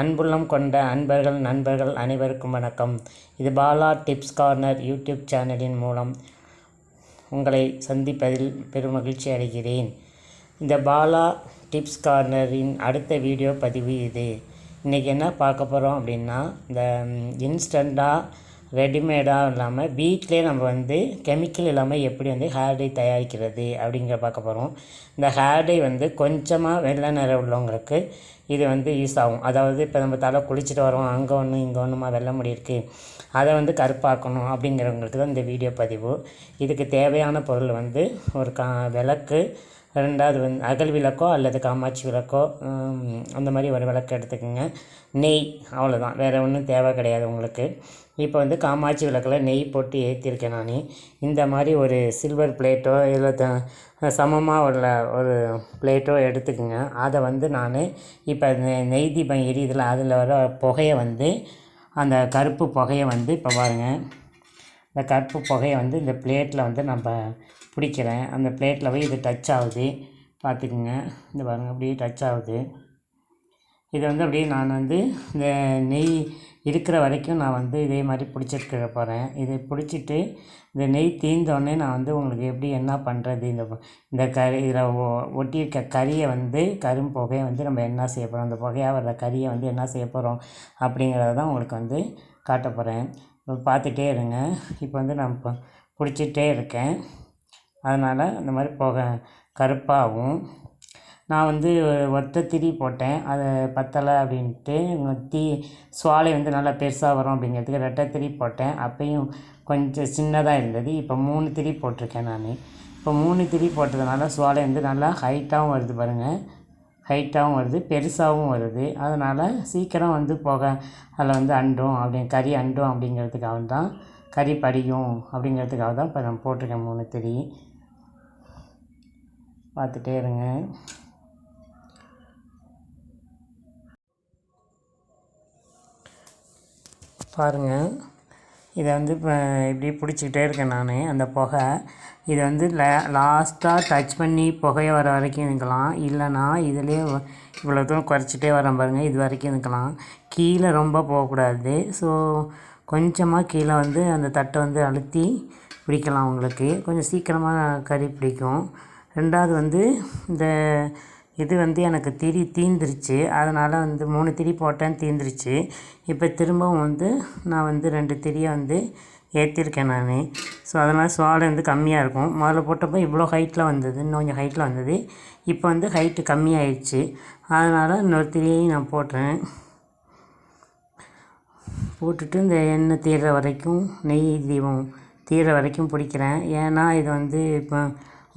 அன்புள்ளம் கொண்ட அன்பர்கள் நண்பர்கள் அனைவருக்கும் வணக்கம். இது பாலா டிப்ஸ் கார்னர் யூடியூப் சேனலின் மூலம் உங்களை சந்திப்பதில் பெருமகிழ்ச்சி அடைகிறேன். இந்த பாலா டிப்ஸ் கார்னரின் அடுத்த வீடியோ பதிவு இது. இன்றைக்கி என்ன பார்க்க போகிறோம் அப்படின்னா, இந்த இன்ஸ்டண்ட்டாக ரெடிமேடாக இல்லாமல் வீட்டிலே நம்ம கெமிக்கல் இல்லாமல் எப்படி ஹேர் டை தயாரிக்கிறது அப்படிங்கிற பார்க்க போகிறோம். இந்த ஹேர் டை கொஞ்சமாக வெள்ளை நிறம் உள்ளவங்களுக்கு இது யூஸ் ஆகும். அதாவது இப்போ நம்ம தலை குளிச்சுட்டு வரோம், அங்கே ஒன்று இங்கே ஒன்றுமா வெள்ளை முடி இருக்குது, அதை கருப்பாக்கணும் அப்படிங்கிறவங்களுக்கு தான் இந்த வீடியோ பதிவு. இதுக்கு தேவையான பொருள் ஒரு விளக்கு, ரெண்டாவது அகல் விளக்கோ அல்லது காமாட்சி விளக்கோ, அந்த மாதிரி ஒரு விளக்கு எடுத்துக்கோங்க. நெய், அவ்வளோதான், வேறு ஒன்றும் தேவை கிடையாது உங்களுக்கு. இப்போ காமாட்சி விளக்கில் நெய் போட்டு ஏற்றிருக்கேன் நான். இந்த மாதிரி ஒரு சில்வர் பிளேட்டோ இல்லை சமமாக உள்ள ஒரு பிளேட்டோ எடுத்துக்கோங்க. அதை நான் இப்போ நெய் தீபம் எரியுதில் அதில் வர புகையை அந்த கருப்பு புகையை இப்போ பாருங்கள், இந்த கருப்பு புகையை இந்த பிளேட்டில் நம்ம பிடிக்கிறேன். அந்த பிளேட்டில் போய் இது டச் ஆகுது, பார்த்துக்குங்க. இந்த பாருங்கள், அப்படியே டச் ஆகுது. இது அப்படியே நான் இந்த நெய் இருக்கிற வரைக்கும் நான் இதே மாதிரி பிடிச்சிருக்க போகிறேன். இதை பிடிச்சிட்டு இந்த நெய் தீர்ந்தோடனே நான் உங்களுக்கு எப்படி என்ன பண்ணுறது, இந்த கறி இதில் ஒட்டியிருக்க கறியை கரும் புகையை நம்ம என்ன செய்ய போகிறோம், அந்த புகையாக வர்ற கறியை என்ன செய்ய போகிறோம் அப்படிங்கிறத தான் உங்களுக்கு காட்ட போகிறேன். பார்த்துட்டே இருங்க. இப்போ நான் இப்போ பிடிச்சிட்டே இருக்கேன், அதனால் இந்த மாதிரி புகை கருப்பாகும். நான் ஒற்றை திரி போட்டேன், அது பத்தலை அப்படின்ட்டு சுவாலை நல்லா பெருசாக வரும் அப்படிங்கிறதுக்கு ரெட்டை திரி போட்டேன். அப்பையும் கொஞ்சம் சின்னதாக இருந்தது. இப்போ 3 திரி போட்டிருக்கேன் நான். இப்போ 3 திரி போட்டதுனால சுவாலை நல்லா ஹைட்டாகவும் வருது பாருங்கள், ஹைட்டாகவும் வருது, பெருசாகவும் வருது. அதனால் சீக்கிரம் புகை அதில் அண்டும் கறி அண்டும் அப்படிங்கிறதுக்காக தான், கறி படியும் அப்படிங்கிறதுக்காக தான் இப்போ நான் போட்டிருக்கேன் 3 திரி. பார்த்துட்டே இருங்க. பாருங்கள், இதை இப்போ இப்படி பிடிச்சிக்கிட்டே இருக்கேன் நான். அந்த புகை இதை லாஸ்ட்டாக டச் பண்ணி புகையை வர வரைக்கும் இருக்கலாம், இல்லைனா இதிலே இவ்வளோ தூரம் குறைச்சிட்டே வரேன் பாருங்கள், இது வரைக்கும் இருக்கலாம். கீழே ரொம்ப போகக்கூடாது. ஸோ கொஞ்சமாக கீழே அந்த தட்டை அழுத்தி பிடிக்கலாம். உங்களுக்கு கொஞ்சம் சீக்கிரமாக கறி பிடிக்கும். ரெண்டாவது இந்த இது எனக்கு திரி தீந்துருச்சு, அதனால் 3 திரி போட்டேன், தீந்துருச்சு. இப்போ திரும்பவும் நான் 2 திரியை ஏற்றிருக்கேன் நான். ஸோ அதனால் சுவாலை கம்மியாக இருக்கும். முதல்ல போட்டப்போ இவ்வளோ ஹைட்டில் வந்தது, இன்னும் கொஞ்சம் ஹைட்டில் வந்தது. இப்போ ஹைட்டு கம்மியாயிடுச்சு, அதனால் இன்னொரு திரியையும் நான் போட்டுறேன். போட்டுட்டு இந்த எண்ணெய் தீர்ற வரைக்கும், நெய் தீபம் தீர்ற வரைக்கும் பிடிக்கிறேன். ஏன்னா இது இப்போ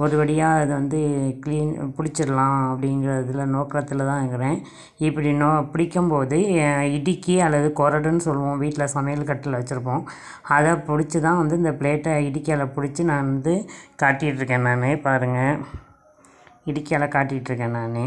ஒரு வழியாக அது க்ளீன் பிடிச்சிடலாம் அப்படிங்கிறதுல நோக்கத்தில் தான் இருக்கிறேன். இப்படி பிடிக்கும்போது இடுக்கி அல்லது கொரடுன்னு சொல்லுவோம், வீட்டில் சமையல் கட்டில் வச்சுருப்போம், அதை பிடிச்சி தான் இந்த பிளேட்டை இடுக்கியால் பிடிச்சி நான் காட்டிகிட்ருக்கேன் நான். பாருங்கள், இடுக்கியால் காட்டிகிட்ருக்கேன் நான்.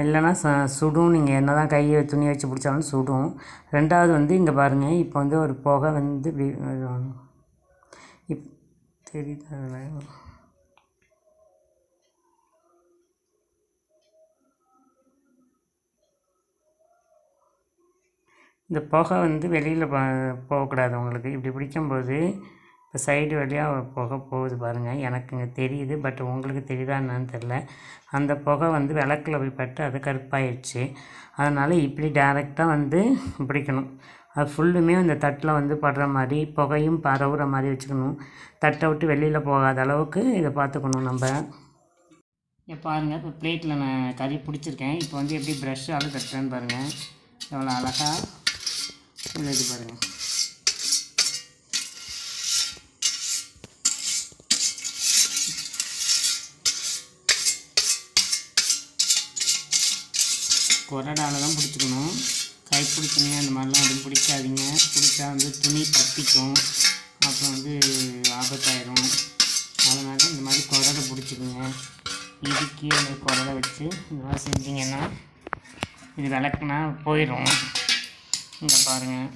இல்லைனா சுடும், நீங்கள் என்ன தான் கையை துணி வச்சு பிடிச்சாலும் சுடும். ரெண்டாவது இங்கே பாருங்கள், இப்போ ஒரு புகை தெரியுது, இந்த புகை வெளியில் போகக்கூடாது உங்களுக்கு. இப்படி பிடிக்கும்போது இப்போ சைடு வழியாக ஒரு புகை போகுது பாருங்கள், எனக்கு இங்கே தெரியுது, பட் உங்களுக்கு தெரியுதா என்னன்னு தெரில. அந்த புகை விளக்கில் போய் பட்டு அது கருப்பாயிடுச்சு. அதனால் இப்படி டேரெக்டாக பிடிக்கணும். அது ஃபுல்லுமே அந்த தட்டில் படுற மாதிரி, புகையும் பரவுற மாதிரி வச்சுக்கணும். தட்டை விட்டு வெளியில் போகாத அளவுக்கு இதை பார்த்துக்கணும் நம்ம. இப்போ பாருங்கள், இப்போ பிளேட்டில் நான் கறி பிடிச்சிருக்கேன். இப்போ எப்படி ப்ரஷ்ஷால் தட்டுறேன்னு பாருங்கள், எவ்வளோ அழகாக இது பாருங்கள். கொரடால் தான் பிடிச்சிக்கணும், கை பிடிச்சிங்க அந்த மாதிரிலாம் எதுவும் பிடிக்காதீங்க. பிடிச்சா துணி பற்றிக்கும், அப்புறம் ஆபத்தாயிரும். அதனால் இந்த மாதிரி கொரடை பிடிச்சிக்குங்க. இடுக்கி அந்த கொரடை வச்சு இந்த மாதிரி செஞ்சிங்கன்னா இது விளக்குனா போயிடும். இங்கே பாருங்கள்,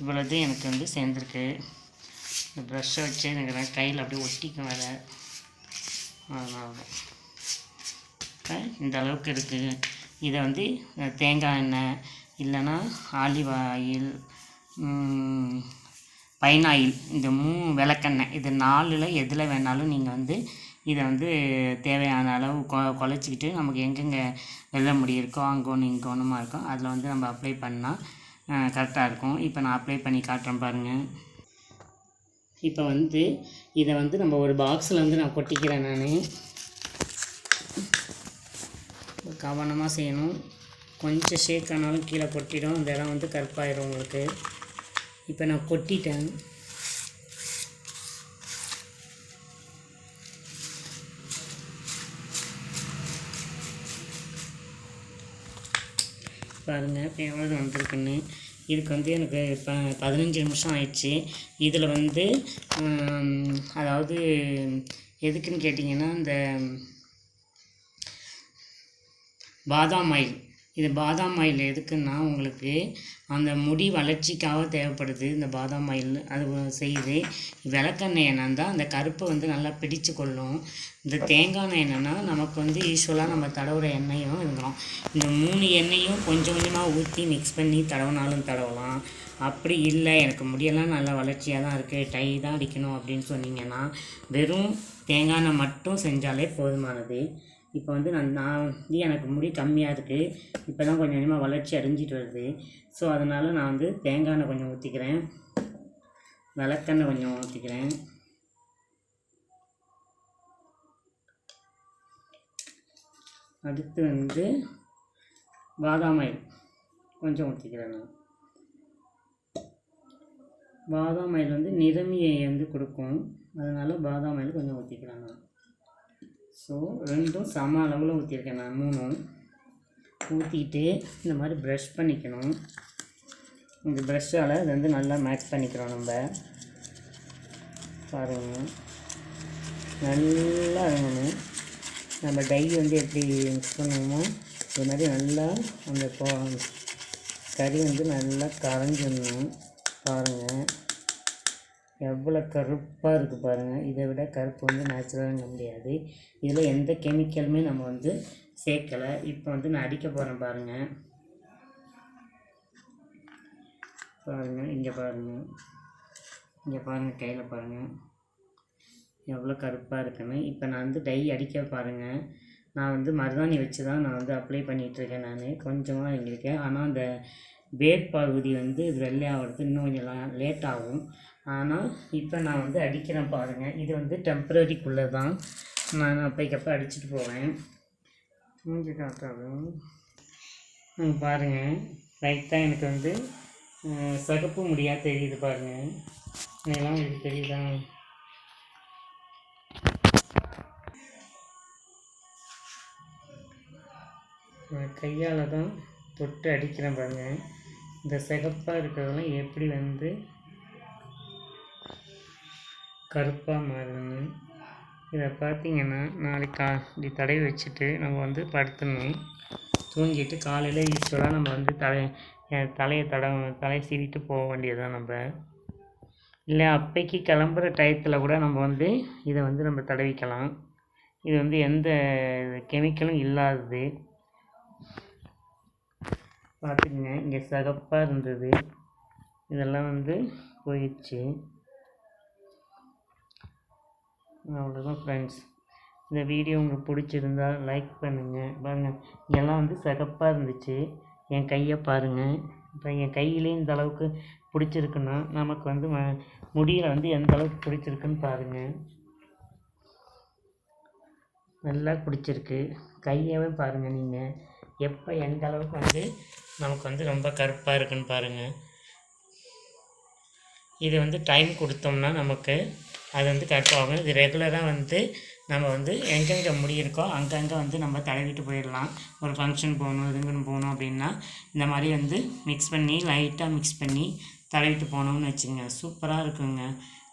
இவ்வளோது எனக்கு சேர்ந்துருக்கு. இந்த ப்ரஷ்ஷை வச்சு எனக்கு கையில் அப்படியே ஒட்டிக்கும் வேறு, அதனால தான் இந்த அளவுக்கு இருக்குது. இதை வந்து தேங்காய் எண்ணெய் இல்லைன்னா ஆலிவ் ஆயில், பைன் ஆயில், இந்த 3 விளக்கெண்ணெய், இது 4ல் எதில் வேணாலும் நீங்கள் வந்து இதை வந்து தேவையான அளவு குழச்சிக்கிட்டு நமக்கு எங்கெங்கே வெள்ளை முடி இருக்கோ அங்கோன்னு இங்கோணுமா இருக்கும் அதில் வந்து நம்ம அப்ளை பண்ணால் கரெக்டாக இருக்கும். இப்போ நான் அப்ளை பண்ணி காட்டுறேன் பாருங்கள். இப்போ வந்து இதை வந்து நம்ம ஒரு பாக்ஸில் வந்து நான் கொட்டிக்கிறேன். நான் கவனமாக செய்யணும். கொஞ்சம் ஷேக் ஆனாலும் கீழே கொட்டிடும், இந்த இடம் வந்து கருப்பாயிடும் உங்களுக்கு. இப்போ நான் கொட்டிட்டேன். பாருங்கள் இப்போ எவ்வளோ வந்திருக்குன்னு. இதுக்கு வந்து எனக்கு இப்போ 15 நிமிஷம் ஆயிடுச்சு. இதில் வந்து அதாவது எதுக்குன்னு கேட்டிங்கன்னா இந்த பாதாம் ஆயில், இது பாதாம் ஆயில் எதுக்குன்னா உங்களுக்கு அந்த முடி வளர்ச்சிக்காக தேவைப்படுது இந்த பாதாம் ஆயில். அது செய்யுது. விளக்கெண்ணெய் என்னன்னா அந்த கருப்பை வந்து நல்லா பிடிச்சு கொள்ளும். இந்த தேங்காய் எண்ணெய்னா நமக்கு வந்து யூஸ்வலாக நம்ம தடவுற எண்ணெயும் இருக்கலாம். இந்த 3 எண்ணெயும் கொஞ்சம் கொஞ்சமாக ஊற்றி மிக்ஸ் பண்ணி தடவினாலும் தடவலாம். அப்படி இல்லை எனக்கு முடியெல்லாம் நல்லா வளர்ச்சியாக தான் இருக்குது, டை தான் அடிக்கணும் அப்படின்னு சொன்னீங்கன்னா வெறும் தேங்காய் எண்ணெய் மட்டும் செஞ்சாலே போதுமானது. இப்போ வந்து நான் வந்து எனக்கு முடி கம்மியாக இருக்குது, இப்போ தான் கொஞ்சம் கொஞ்சமாக வளர்ச்சி அடைஞ்சிட்டு வருது. ஸோ அதனால் நான் வந்து தேங்காய் எண்ணெய் கொஞ்சம் ஊற்றிக்கிறேன், விளக்கெண்ணெய் கொஞ்சம் ஊற்றிக்கிறேன், அடுத்து வந்து பாதாம் ஆயில் கொஞ்சம் ஊற்றிக்கிறேன். நான் பாதாம் ஆயில் வந்து நிறமியை வந்து கொடுக்கும், அதனால் பாதாம் ஆயில் கொஞ்சம் ஊற்றிக்கிறேன். நான் ஸோ 2ம் சம அளவில் ஊற்றிருக்கேன். நான் 3ம் ஊற்றிட்டு இந்த மாதிரி ப்ரஷ் பண்ணிக்கணும். இந்த ப்ரஷ்ஷால் இதை வந்து நல்லா மேட்ச் பண்ணிக்கிறோம். நம்ம பாருங்கள் நல்லா இருக்கணும். நம்ம டை வந்து எப்படி மிக்ஸ் பண்ணுவோமோ இது மாதிரி நல்லா அந்த கறி வந்து நல்லா கரைஞ்சிடணும். பாருங்கள் எவ்வளோ கருப்பாக இருக்குது பாருங்கள். இதை விட கருப்பு வந்து நேச்சுரலாக முடியாது. இதில் எந்த கெமிக்கலுமே நம்ம வந்து சேர்க்கலை. இப்போ வந்து நான் அடிக்க போகிறேன் பாருங்கள். இங்கே பாருங்கள், இங்கே பாருங்கள், கையில் பாருங்கள் எவ்வளோ கருப்பாக இருக்குன்னு. இப்போ நான் வந்து டை அடிக்க பாருங்கள். நான் வந்து மருதாணி வச்சு தான் நான் வந்து அப்ளை பண்ணிகிட்ருக்கேன். நான் கொஞ்சமாக எங்களுக்கு ஆனால் அந்த வேர்பகுதி வந்து இது வெள்ளையாகிறது இன்னும் கொஞ்சம் லேட் ஆகும். ஆனால் இப்போ நான் வந்து அடிக்கிறேன் பாருங்கள். இது வந்து டெம்ப்ரரிக்குள்ளே தான், நான் அப்பைக்கப்போ அடிச்சுட்டு போவேன். மூஞ்சி காட்டாகும் பாருங்கள். ரைட்டாக எனக்கு வந்து சகப்பு முடியாக தெரியுது பாருங்கள். இதெல்லாம் எனக்கு தெரியுதா? நான் கையால் தான் தொட்டு அடிக்கிறேன் பாருங்கள். இந்த சிகப்பாக இருக்கிறதெல்லாம் எப்படி வந்து கருப்பாக மாறணும். இதை பார்த்திங்கன்னா நாளைக்கு இப்படி தடவி வச்சுட்டு நம்ம வந்து படுத்துடணும். தூங்கிட்டு காலையில் யூஸ்வலாக நம்ம வந்து தலையை சீவிட்டு போக வேண்டியதுதான். நம்ம இல்லை அப்பைக்கு கிளம்புற டயத்தில் கூட நம்ம வந்து இதை வந்து நம்ம தடவிக்கலாம். இது வந்து எந்த கெமிக்கலும் இல்லாதது. பார்த்துக்குங்க, இங்கே சிகப்பாக இருந்தது, இதெல்லாம் வந்து போயிடுச்சு. அவ்வளோதான் ஃப்ரெண்ட்ஸ். இந்த வீடியோ உங்களுக்கு பிடிச்சிருந்தால் லைக் பண்ணுங்கள். பாருங்கள் இங்கெல்லாம் வந்து சிகப்பாக இருந்துச்சு. என் கையை பாருங்கள். இப்போ என் கையிலே இந்த அளவுக்கு பிடிச்சிருக்குன்னா நமக்கு வந்து முடியில் வந்து எந்த அளவுக்கு பிடிச்சிருக்குன்னு பாருங்கள். நல்லா பிடிச்சிருக்கு. கையவே பாருங்கள் நீங்கள் எப்போ எந்த அளவுக்கு வந்து நமக்கு வந்து ரொம்ப கருப்பாக இருக்குன்னு பாருங்கள். இது வந்து டைம் கொடுத்தோம்னா நமக்கு அது வந்து கருப்பாகும். இது ரெகுலராக வந்து நம்ம வந்து எங்கெங்கே முடி இருக்கோ அங்கங்கே வந்து நம்ம தடவிட்டு போயிடலாம். ஒரு ஃபங்க்ஷன் போகணும், இதுங்கன்னு போகணும் அப்படின்னா இந்த மாதிரி வந்து மிக்ஸ் பண்ணி லைட்டாக மிக்ஸ் பண்ணி தடவிட்டு போனோம்னு வச்சுங்க, சூப்பராக இருக்குங்க.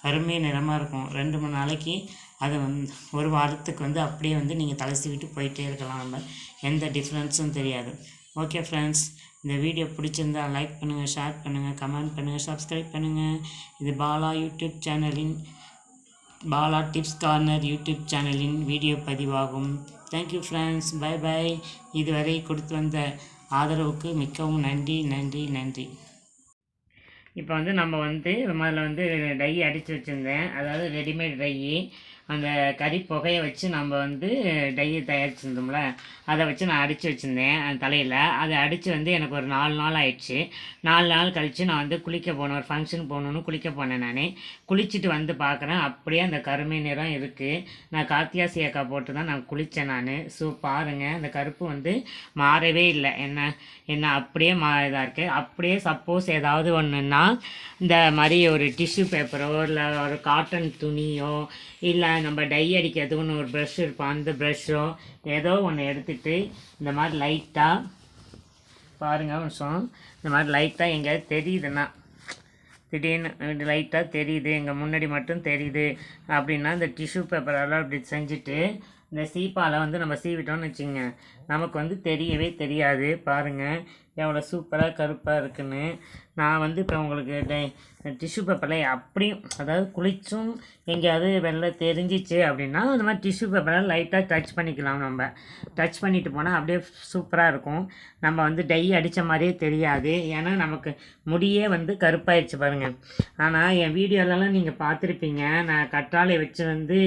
கருமை நிறமாக இருக்கும். 2-3 நாளைக்கு அதை வந்து ஒரு வாரத்துக்கு வந்து அப்படியே வந்து நீங்கள் தலை சீவிட்டு போயிட்டே இருக்கலாம். நம்ம எந்த டிஃப்ரென்ஸும் தெரியாது. ஓகே ஃப்ரெண்ட்ஸ், இந்த வீடியோ பிடிச்சிருந்தா லைக் பண்ணுங்கள், ஷேர் பண்ணுங்கள், கமெண்ட் பண்ணுங்கள், சப்ஸ்கிரைப் பண்ணுங்கள். இது பாலா யூடியூப் சேனலின் பாலா டிப்ஸ் கார்னர் யூடியூப் சேனலின் வீடியோ பதிவாகும். Thank you friends, bye bye. இதுவரை கொடுத்து வந்த ஆதரவுக்கு மிகவும் நன்றி. இப்போ வந்து நம்ம வந்து முதல்ல வந்து டை அடித்து வச்சுருந்தேன், அதாவது ரெடிமேட் டை. அந்த கறி புகையை வச்சு நம்ம வந்து டையை தயாரிச்சுருந்தோம்ல, அதை வச்சு நான் அடித்து வச்சுருந்தேன் அந்த தலையில். அதை அடித்து வந்து எனக்கு ஒரு 4 நாள் ஆயிடுச்சு. 4 நாள் கழித்து நான் வந்து குளிக்க போனேன், ஒரு ஃபங்க்ஷன் போகணுன்னு குளிக்க போனேன். நான் குளிச்சுட்டு வந்து பார்க்குறேன், அப்படியே அந்த கருமை நிறம் இருக்குது. நான் கார்த்தியாசி அக்கா போட்டு தான் நான் குளித்தேன் நான். ஸோ பாருங்கள், அந்த கருப்பு வந்து மாறவே இல்லை. என்ன அப்படியே இதாக இருக்குது. அப்படியே சப்போஸ் ஏதாவது ஒன்றுன்னா இந்த மாதிரி ஒரு டிஷ்யூ பேப்பரோ இல்லை ஒரு காட்டன் துணியோ இல்லை நம்ம டை அடிக்கிறதுக்குன்னு ஒரு ப்ரஷ் இருக்கும், அந்த ப்ரஷ்ஷோ ஏதோ ஒன்று எடுத்துகிட்டு இந்த மாதிரி லைட்டாக பாருங்கள் நிமிஷம், இந்த மாதிரி லைட்டாக எங்கேயாவது தெரியுதுன்னா, திடீர்னு லைட்டாக தெரியுது, எங்கள் முன்னாடி மட்டும் தெரியுது அப்படின்னா இந்த டிஷ்யூ பேப்பரெல்லாம் இப்படி செஞ்சுட்டு இந்த சீப்பால் வந்து நம்ம சீவிட்டோம்னு வச்சுங்க, நமக்கு வந்து தெரியவே தெரியாது. பாருங்கள் எவ்வளோ சூப்பராக கருப்பாக இருக்குன்னு. நான் வந்து இப்போ உங்களுக்கு டிஷ்யூ பேப்பரில் அப்படியும், அதாவது குளிச்சும் எங்கேயாவது வெள்ளை தெரிஞ்சிச்சு அப்படின்னா அந்த மாதிரி டிஷ்யூ பேப்பரில் லைட்டாக டச் பண்ணிக்கலாம். நம்ம டச் பண்ணிட்டு போனால் அப்படியே சூப்பராக இருக்கும். நம்ம வந்து டை அடித்த மாதிரியே தெரியாது, ஏன்னா நமக்கு முடியே வந்து கருப்பாயிடுச்சு பாருங்கள். ஆனால் என் வீடியோலலாம் நீங்கள் பார்த்துருப்பீங்க, நான் கற்றாழை வச்சு வந்து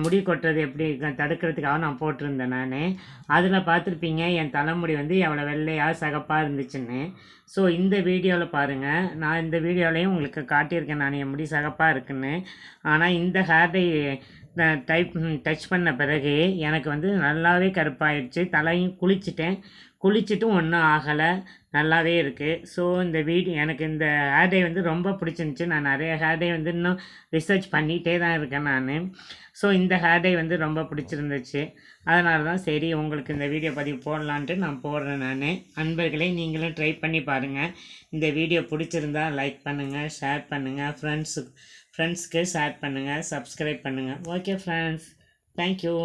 முடி கொட்டுறது எப்படி தடுக்கிறதுக்காக நான் போட்டிருந்தேன். நான் அதில் பார்த்துருப்பீங்க என் தலைமுடி வந்து எவ்வளோ வெள்ளையாக சகப்பாக இருந்துச்சுன்னு. ஸோ இந்த வீடியோவில் பாருங்கள், நான் இந்த வீடியோலையும் உங்களுக்கு காட்டியிருக்கேன் நான் என் முடி சகப்பாக இருக்குன்னு. ஆனால் இந்த ஹேர் டை டச் பண்ண பிறகு எனக்கு வந்து நல்லாவே கருப்பாயிடுச்சு. தலையும் குளிச்சுட்டும் ஒன்றும் ஆகலை, நல்லாவே இருக்குது. ஸோ இந்த எனக்கு இந்த ஹேர் டை வந்து ரொம்ப பிடிச்சிருந்துச்சி. நான் நிறைய ஹேர் டை வந்து இன்னும் ரிசர்ச் பண்ணிகிட்டே தான் இருக்கேன் நான். ஸோ இந்த ஹேர் டை வந்து ரொம்ப பிடிச்சிருந்துச்சு, அதனால தான் சரி உங்களுக்கு இந்த வீடியோ பதிவு போடலான்ட்டு நான் போடுறேன். நான் நண்பர்களே, நீங்களும் ட்ரை பண்ணி பாருங்கள். இந்த வீடியோ பிடிச்சிருந்தா லைக் பண்ணுங்கள், ஷேர் பண்ணுங்கள், ஃப்ரெண்ட்ஸுக்கு ஷேர் பண்ணுங்கள், சப்ஸ்கிரைப் பண்ணுங்கள். Okay friends, thank you.